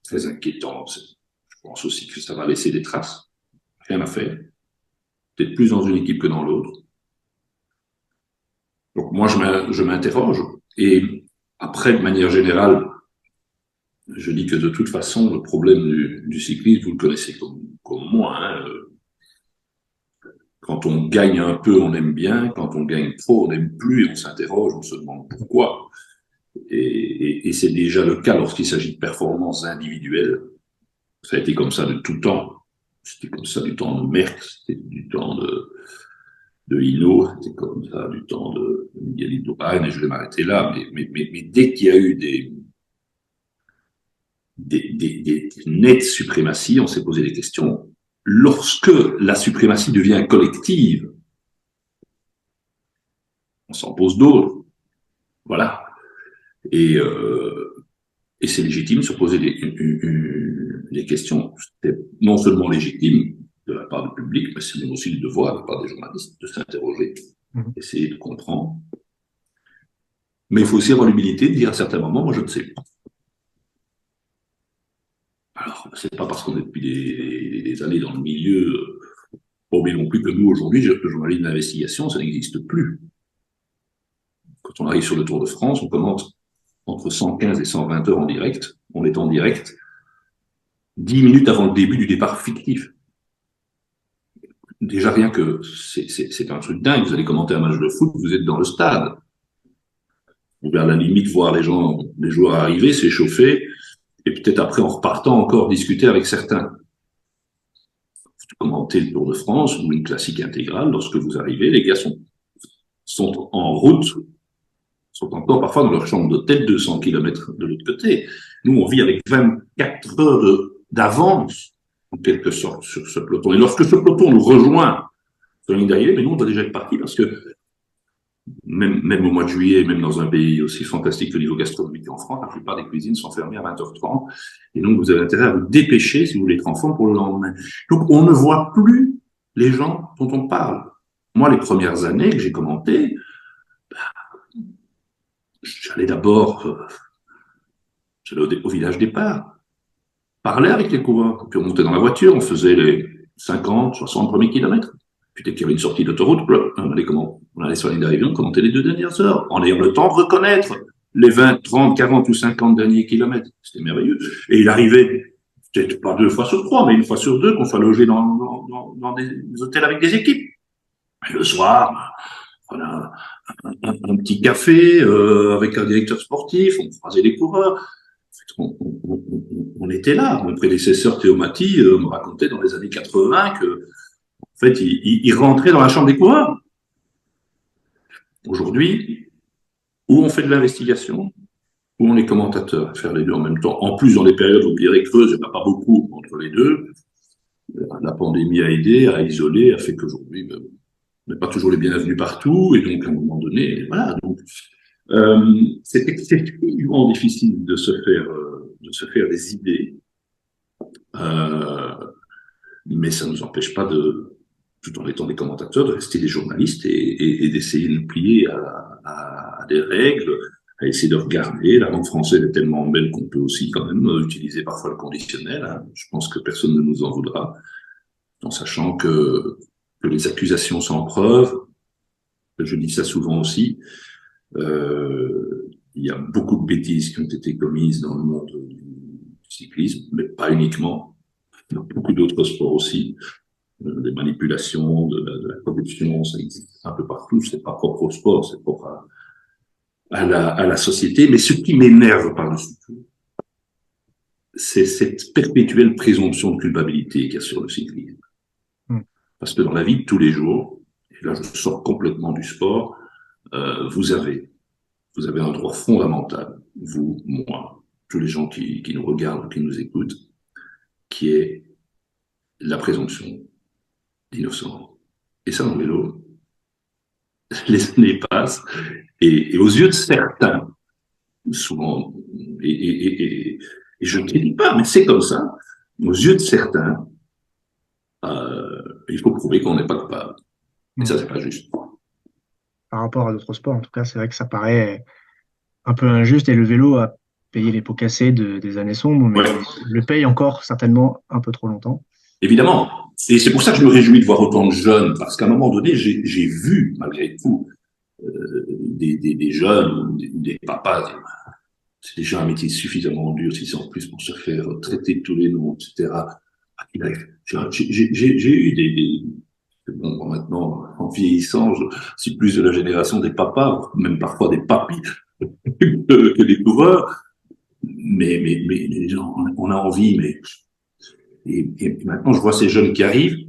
très inquiétant. Je pense aussi que ça va laisser des traces. Rien à faire. Peut-être plus dans une équipe que dans l'autre. Donc moi, je m'interroge. Et après, de manière générale, je dis que de toute façon, le problème du cyclisme, vous le connaissez comme moi. Hein, quand on gagne un peu, on aime bien. Quand on gagne trop, on n'aime plus et on s'interroge, on se demande pourquoi. Et c'est déjà le cas lorsqu'il s'agit de performances individuelles. Ça a été comme ça de tout temps. C'était comme ça du temps de Merckx, c'était du temps de Hinault, c'était comme ça du temps de Miguel Indurain, et je vais m'arrêter là. Mais dès qu'il y a eu des nettes suprématies, on s'est posé des questions. Lorsque la suprématie devient collective, on s'en pose d'autres. Voilà. Et, euh, et c'est légitime de se poser des questions. C'est non seulement légitime de la part du public, mais c'est aussi le devoir de la part des journalistes de s'interroger, hum. essayer de comprendre. Mais il faut aussi avoir l'humilité de dire à certains moments, moi je ne sais pas. Alors, c'est pas parce qu'on est depuis des années dans le milieu, pas oublier non plus que nous, aujourd'hui, le journalisme d'investigation, ça n'existe plus. Quand on arrive sur le Tour de France, on commence entre 115 et 120 heures en direct. On est en direct 10 minutes avant le début du départ fictif. Déjà, rien que c'est un truc dingue. Vous allez commenter un match de foot, vous êtes dans le stade. Vous pouvez à la limite voir les joueurs arriver, s'échauffer, et peut-être après, en repartant, encore discuter avec certains. Commenter le Tour de France ou une classique intégrale, lorsque vous arrivez, les gars sont en route, sont encore parfois dans leur chambre d'hôtel 200 km de l'autre côté. Nous, on vit avec 24 heures d'avance, en quelque sorte, sur ce peloton. Et lorsque ce peloton nous rejoint sur la ligne d'arrivée, mais nous, on doit déjà être parti parce que même au mois de juillet, même dans un pays aussi fantastique que le niveau gastronomique en France, la plupart des cuisines sont fermées à 20h30. Et donc, vous avez intérêt à vous dépêcher si vous voulez être en forme pour le lendemain. Donc, on ne voit plus les gens dont on parle. Moi, les premières années que j'ai commentées, j'allais d'abord j'allais au village départ, parler avec les coureurs, puis on montait dans la voiture, on faisait 50, 60 premiers kilomètres. Puis dès qu'il y avait une sortie d'autoroute, on allait sur la ligne d'arrivée, on commentait les 2 dernières heures, en ayant le temps de reconnaître les 20, 30, 40 ou 50 derniers kilomètres. C'était merveilleux. Et il arrivait, peut-être pas 2 fois sur 3, mais 1 fois sur 2, qu'on soit logé dans des hôtels avec des équipes. Et le soir, voilà, un petit café avec un directeur sportif, on croisait les coureurs. On était là. Mon prédécesseur Théo Maty me racontait dans les années 80 que, en fait, il rentrait dans la chambre des coureurs. Aujourd'hui, où on fait de l'investigation, où on est commentateur, à faire les deux en même temps. En plus, dans les périodes, vous me direz, creuses, il n'y en a pas beaucoup entre les deux. La pandémie a aidé, a isolé, a fait qu'aujourd'hui, on n'est pas toujours les bienvenus partout, et donc, à un moment donné, voilà. Donc, c'est extrêmement difficile de se faire des idées, mais ça ne nous empêche pas tout en étant des commentateurs, de rester des journalistes et d'essayer de nous plier à des règles, à essayer de regarder. La langue française est tellement belle qu'on peut aussi quand même utiliser parfois le conditionnel. Hein. Je pense que personne ne nous en voudra, en sachant que les accusations sans preuve, je dis ça souvent aussi, il y a beaucoup de bêtises qui ont été commises dans le monde du cyclisme, mais pas uniquement. Dans beaucoup d'autres sports aussi. Des manipulations, de la corruption, ça existe un peu partout. C'est pas propre au sport, c'est propre à la société. Mais ce qui m'énerve par-dessus tout, c'est cette perpétuelle présomption de culpabilité qu'il y a sur le cyclisme. Parce que dans la vie de tous les jours, et là je sors complètement du sport, vous avez un droit fondamental, vous, moi, tous les gens qui nous regardent, qui nous écoutent, qui est la présomption d'innocence. Et ça, en vélo, les années passent, et aux yeux de certains, souvent, et je ne te dis pas, mais c'est comme ça, aux yeux de certains, il faut prouver qu'on n'est pas coupable. Et ça, c'est pas juste. Par rapport à d'autres sports, en tout cas, c'est vrai que ça paraît un peu injuste et le vélo a payé les pots cassés des années sombres, mais Ouais. le paye encore certainement un peu trop longtemps. Évidemment. Et c'est pour ça que je me réjouis de voir autant de jeunes, parce qu'à un moment donné, j'ai vu, malgré tout, des jeunes, des papas, c'est déjà un métier suffisamment dur, si c'est en plus pour se faire traiter de tous les noms, etc. J'ai eu bon, maintenant, en vieillissant, je suis plus de la génération des papas, même parfois des papis, que des coureurs. Mais les gens, on a envie, mais et maintenant, je vois ces jeunes qui arrivent,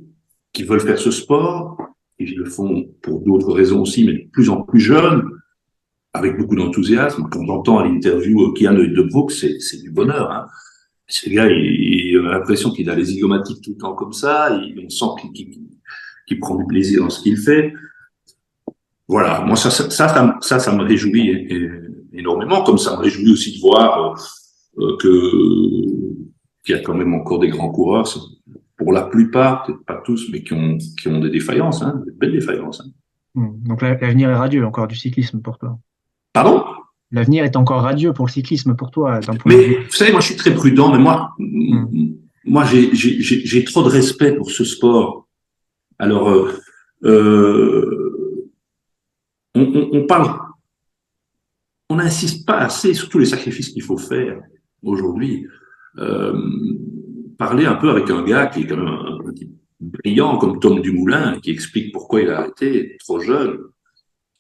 qui veulent faire ce sport, et ils le font pour d'autres raisons aussi, mais de plus en plus jeunes, avec beaucoup d'enthousiasme. Quand j'entends à l'interview Kian de Brooks, c'est du bonheur. Hein. Ce gars, il a l'impression qu'il a les zygomatiques tout le temps comme ça, on sent qu'il prend du plaisir dans ce qu'il fait. Voilà, moi ça me réjouit énormément, comme ça me réjouit aussi de voir qu'il y a quand même encore des grands coureurs, pour la plupart, peut-être pas tous, mais qui ont des défaillances, hein, des belles défaillances. Hein. Donc l'avenir est radieux encore du cyclisme pour toi. Pardon? L'avenir est encore radieux pour le cyclisme pour toi, d'un point de Mais vue. vous savez, moi je suis très prudent, mais moi j'ai trop de respect pour ce sport. Alors, on parle, on n'insiste pas assez sur tous les sacrifices qu'il faut faire aujourd'hui. Parler un peu avec un gars qui est quand même un type brillant comme Tom Dumoulin, qui explique pourquoi il a arrêté trop jeune,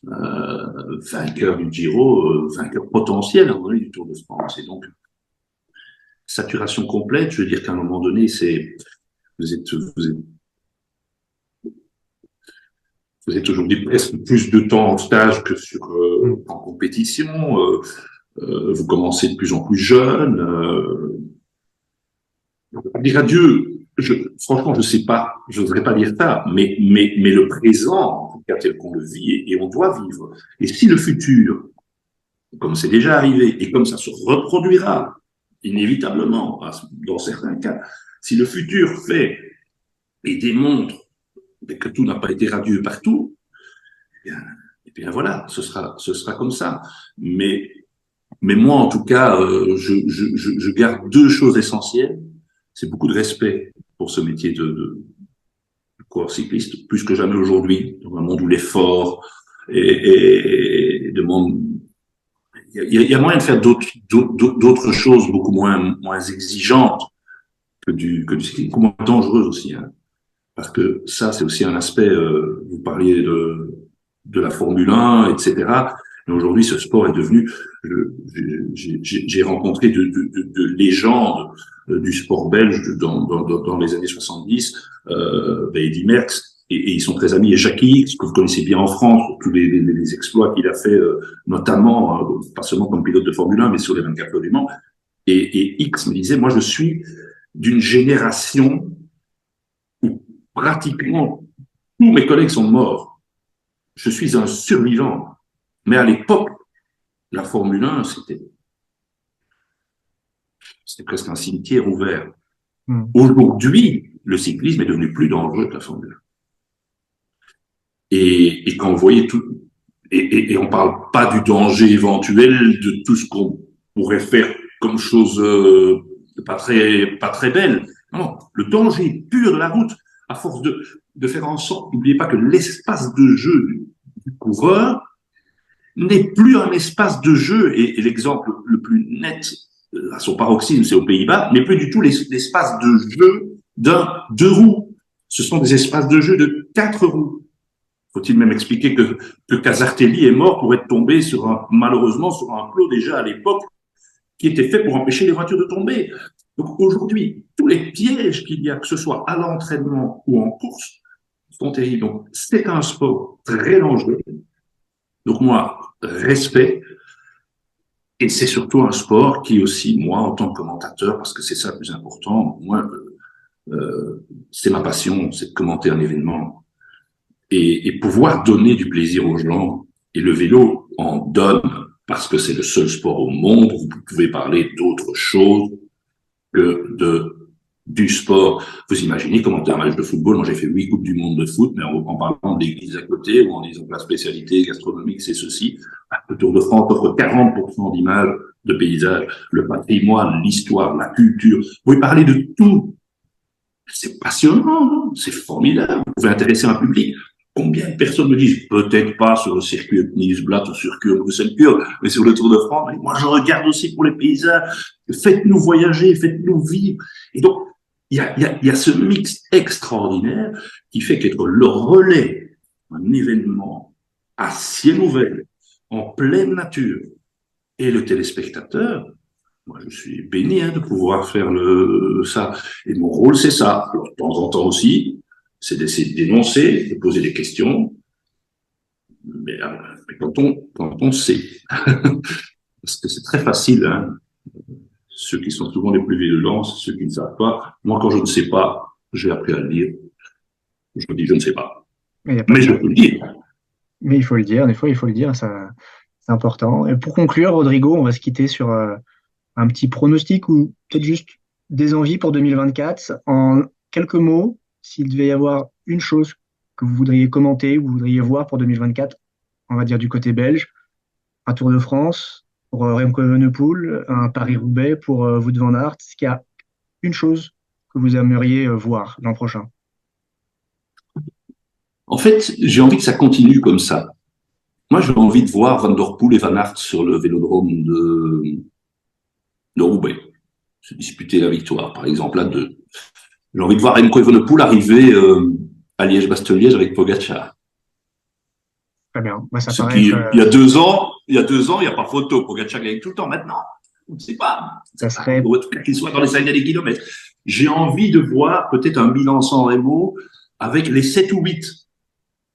vainqueur du Giro, vainqueur potentiel à un moment donné du Tour de France. Et donc, saturation complète, je veux dire qu'à un moment donné, vous êtes aujourd'hui presque plus de temps en stage que en compétition. Vous commencez de plus en plus jeune. Dire adieu, franchement, je ne sais pas, je ne voudrais pas dire ça, mais le présent, en tout cas tel qu'on le vit, et on doit vivre. Et si le futur, comme c'est déjà arrivé, et comme ça se reproduira inévitablement dans certains cas, si le futur fait et démontre que tout n'a pas été radieux partout, eh bien voilà, ce sera comme ça. Mais moi, en tout cas, je garde 2 choses essentielles. C'est beaucoup de respect pour ce métier coureurs cyclistes, plus que jamais aujourd'hui, dans un monde où l'effort demande. Il y a moyen de faire d'autres choses beaucoup moins exigeantes que du cyclisme, beaucoup moins dangereuses aussi, hein. Parce que ça, c'est aussi un aspect, vous parliez de la Formule 1, etc. Mais aujourd'hui, ce sport est devenu, j'ai rencontré de légendes du sport belge dans les années 70, Eddy Merckx, et ils sont très amis, et Jackie X, que vous connaissez bien en France, pour tous les exploits qu'il a fait, notamment, pas seulement comme pilote de Formule 1, mais sur les 24 heures du Mans. Et X me disait, moi, je suis d'une génération où pratiquement tous mes collègues sont morts. Je suis un survivant. Mais à l'époque, la Formule 1, c'était presque un cimetière ouvert. Aujourd'hui, le cyclisme est devenu plus dangereux que la Formule 1. Et quand vous voyez tout, et on parle pas du danger éventuel de tout ce qu'on pourrait faire comme chose pas très belle. Non, le danger pur de la route, à force de faire en sorte, n'oubliez pas que l'espace de jeu du coureur n'est plus un espace de jeu, et l'exemple le plus net à son paroxysme, c'est aux Pays-Bas, n'est plus du tout l'espace de jeu deux roues. Ce sont des espaces de jeu de 4 roues. Faut-il même expliquer que Casartelli est mort pour être tombé malheureusement sur un plot déjà à l'époque qui était fait pour empêcher les voitures de tomber. Donc aujourd'hui, tous les pièges qu'il y a, que ce soit à l'entraînement ou en course, sont terribles. Donc c'est un sport très dangereux. Donc moi, respect. Et c'est surtout un sport qui aussi, moi, en tant que commentateur, parce que c'est ça le plus important, moi, c'est ma passion, c'est de commenter un événement. Et pouvoir donner du plaisir aux gens. Et le vélo en donne, parce que c'est le seul sport au monde où vous pouvez parler d'autre chose que du sport. Vous imaginez commenter un match de football. Moi, j'ai fait 8 Coupes du Monde de foot, mais en parlant de l'église à côté ou en disant que la spécialité gastronomique, c'est ceci. Le Tour de France offre 40% d'images de paysages, le patrimoine, l'histoire, la culture. Vous pouvez parler de tout. C'est passionnant, non? C'est formidable. Vous pouvez intéresser un public. Combien de personnes me disent, peut-être pas sur le circuit Nice-Blatt ou sur Bruxelles-Pure, mais sur le Tour de France, moi je regarde aussi pour les paysages, faites-nous voyager, faites-nous vivre. Et donc, il y a ce mix extraordinaire qui fait qu'être le relais d'un événement à ciel ouvert, en pleine nature, et le téléspectateur, moi je suis béni de pouvoir faire ça. Et mon rôle, c'est ça. Alors, de temps en temps aussi, c'est d'essayer de dénoncer, de poser des questions, mais quand on sait, parce que c'est très facile, hein, ceux qui sont souvent les plus violents, c'est ceux qui ne savent pas. Moi, quand je ne sais pas, j'ai appris à le dire. Je me dis, je ne sais pas. Mais je peux le dire. Mais il faut le dire, des fois, il faut le dire, ça, c'est important. Et pour conclure, Rodrigo, on va se quitter sur un petit pronostic ou peut-être juste des envies pour 2024. En quelques mots, s'il devait y avoir une chose que vous voudriez commenter, ou vous voudriez voir pour 2024, on va dire du côté belge, un Tour de France pour Remco Evenepoel, un Paris-Roubaix pour Wout van Aert. Est-ce qu'il y a une chose que vous aimeriez voir l'an prochain? En fait, j'ai envie que ça continue comme ça. Moi, j'ai envie de voir Van der Poel et Van Aert sur le vélodrome de Roubaix, se disputer la victoire, par exemple, à 2. J'ai envie de voir Remco Evenepoel arriver à Liège-Bastogne-Liège avec Pogacar. Très bien. Bah, ça paraît il y a 2 ans, il n'y a pas photo. Pogacar gagne tout le temps. Maintenant, on ne sait pas. Ça serait qu'il soit dans les 5 derniers kilomètres. J'ai envie de voir peut-être un Milan-San Remo avec les 7 ou 8.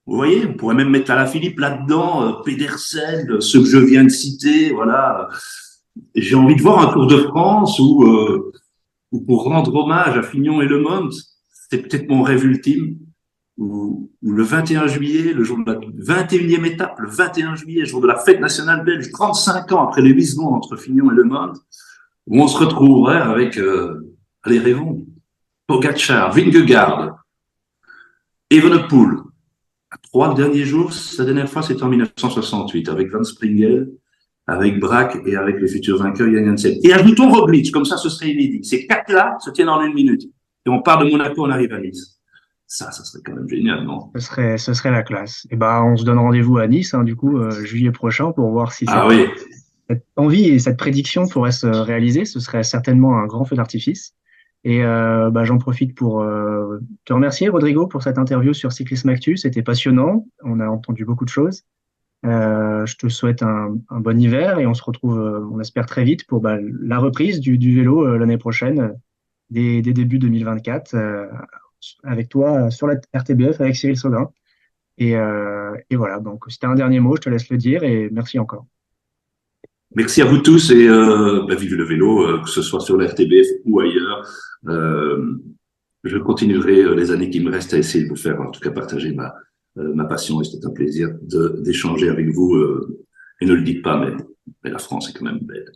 Vous voyez, on pourrait même mettre Alaphilippe là-dedans, Pedersen, ceux que je viens de citer, voilà. J'ai envie de voir un Tour de France où pour rendre hommage à Fignon et Le Monde, c'est peut-être mon rêve ultime, où le 21 juillet, le jour de la 21e étape, le 21 juillet, jour de la fête nationale belge, 35 ans après les 8 secondes entre Fignon et Le Monde, où on se retrouverait avec, allez, rêvons, Pogacar, Vingegaard, Evenepoel. À 3 derniers jours, sa dernière fois, c'était en 1968, avec Van Springel, avec Braque et avec le futur vainqueur Jan Janssen. Et ajoutons Roglic, comme ça ce serait inédit. Ces 4-là se tiennent en 1 minute. Et on part de Monaco, on arrive à Nice. ça serait quand même génial, non? Ce serait la classe. Et ben, on se donne rendez-vous à Nice, hein, du coup, juillet prochain, pour voir si Ah oui, cette envie et cette prédiction pourraient se réaliser. Ce serait certainement un grand feu d'artifice. Et bah, j'en profite pour te remercier, Rodrigo, pour cette interview sur Cyclisme Actu. C'était passionnant. On a entendu beaucoup de choses. Je te souhaite un bon hiver et on se retrouve, on espère très vite pour bah, la reprise du vélo l'année prochaine, dès début 2024, avec toi sur la RTBF avec Cyril Saudin. Et voilà, donc c'était un dernier mot, je te laisse le dire et merci encore. merci à vous tous et vive le vélo, que ce soit sur la RTBF ou ailleurs. Euh, je continuerai les années qui me restent à essayer de vous faire, en tout cas, partager ma passion et c'était un plaisir d'échanger avec vous. Et ne le dites pas, mais la France est quand même belle.